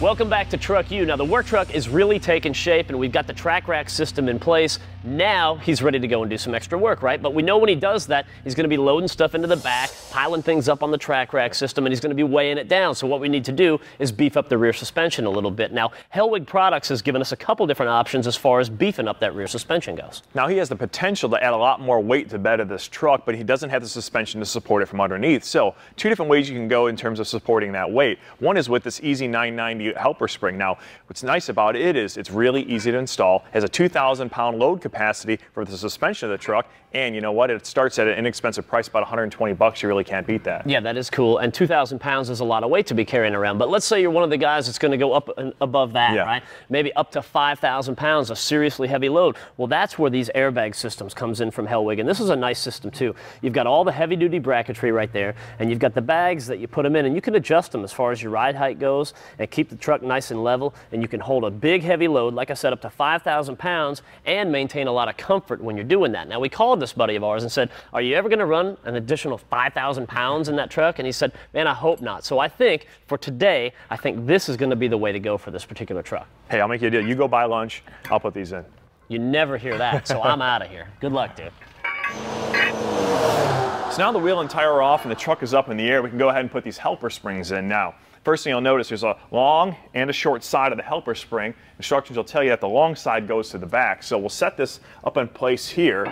Welcome back to Truck U. Now, the work truck is really taking shape, and we've got the track rack system in place. Now he's ready to go and do some extra work, right? But we know when he does that, he's going to be loading stuff into the back, piling things up on the track rack system, and he's going to be weighing it down. So what we need to do is beef up the rear suspension a little bit. Now, Hellwig Products has given us a couple different options as far as beefing up that rear suspension goes. Now, he has the potential to add a lot more weight to the bed of this truck, but he doesn't have the suspension to support it from underneath. So, two different ways you can go in terms of supporting that weight. One is with this Easy 990 helper spring. Now, what's nice about it is it's really easy to install, has a 2,000-pound load capacity for the suspension of the truck, and you know what? It starts at an inexpensive price, about 120 bucks. You really can't beat that. Yeah, that is cool. And 2,000 pounds is a lot of weight to be carrying around. But let's say you're one of the guys that's going to go up and above that, right? Maybe up to 5,000 pounds, a seriously heavy load. Well, that's where these airbag systems comes in from Hellwig. And this is a nice system, too. You've got all the heavy-duty bracketry right there, and you've got the bags that you put them in, and you can adjust them as far as your ride height goes and keep the truck nice and level, and you can hold a big, heavy load, like I said, up to 5,000 pounds, and maintain a lot of comfort when you're doing that. Now, we called this buddy of ours and said, are you ever going to run an additional 5,000 pounds in that truck? And he said, man, I hope not. So I think for today, I think this is going to be the way to go for this particular truck. Hey, I'll make you a deal. You go buy lunch, I'll put these in. You never hear that, so I'm out of here. Good luck, dude. So now the wheel and tire are off and the truck is up in the air. We can go ahead and put these helper springs in now. First thing you'll notice, there's a long and a short side of the helper spring. Instructions will tell you that the long side goes to the back. So we'll set this up in place here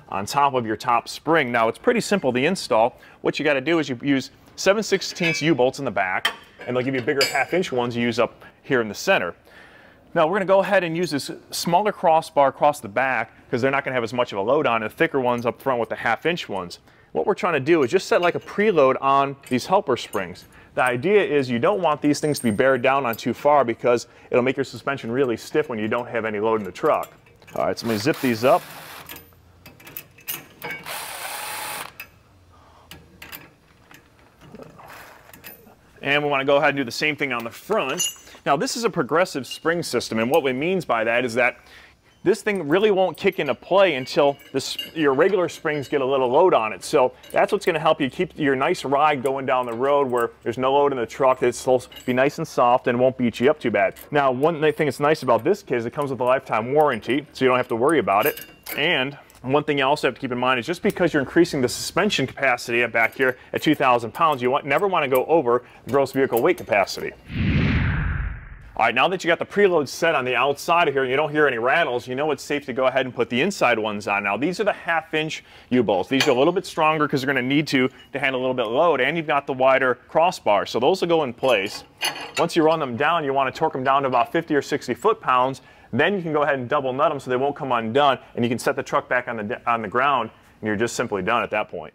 on top of your top spring. Now, it's pretty simple to install. What you got to do is you use 7/16 U-bolts in the back, and they'll give you bigger 1/2-inch ones you use up here in the center. Now, we're going to go ahead and use this smaller crossbar across the back because they're not going to have as much of a load on it, the thicker ones up front with the 1/2-inch ones. What we're trying to do is just set like a preload on these helper springs. The idea is you don't want these things to be beared down on too far because it'll make your suspension really stiff when you don't have any load in the truck. All right, so I'm going to zip these up. And we want to go ahead and do the same thing on the front. Now, this is a progressive spring system, and what it means by that is that this thing really won't kick into play until your regular springs get a little load on it. So that's what's going to help you keep your nice ride going down the road where there's no load in the truck. It'll be nice and soft and won't beat you up too bad. Now, one thing that's nice about this kit is it comes with a lifetime warranty, so you don't have to worry about it. And one thing you also have to keep in mind is just because you're increasing the suspension capacity back here at 2,000 pounds, you never want to go over the gross vehicle weight capacity. All right, now that you got the preload set on the outside of here and you don't hear any rattles, you know it's safe to go ahead and put the inside ones on. Now, these are the 1/2-inch U-bolts. These are a little bit stronger because they're going to need to handle a little bit of load, and you've got the wider crossbar, so those will go in place. Once you run them down, you want to torque them down to about 50 or 60 foot-pounds. Then you can go ahead and double nut them so they won't come undone, and you can set the truck back on the ground, and you're just simply done at that point.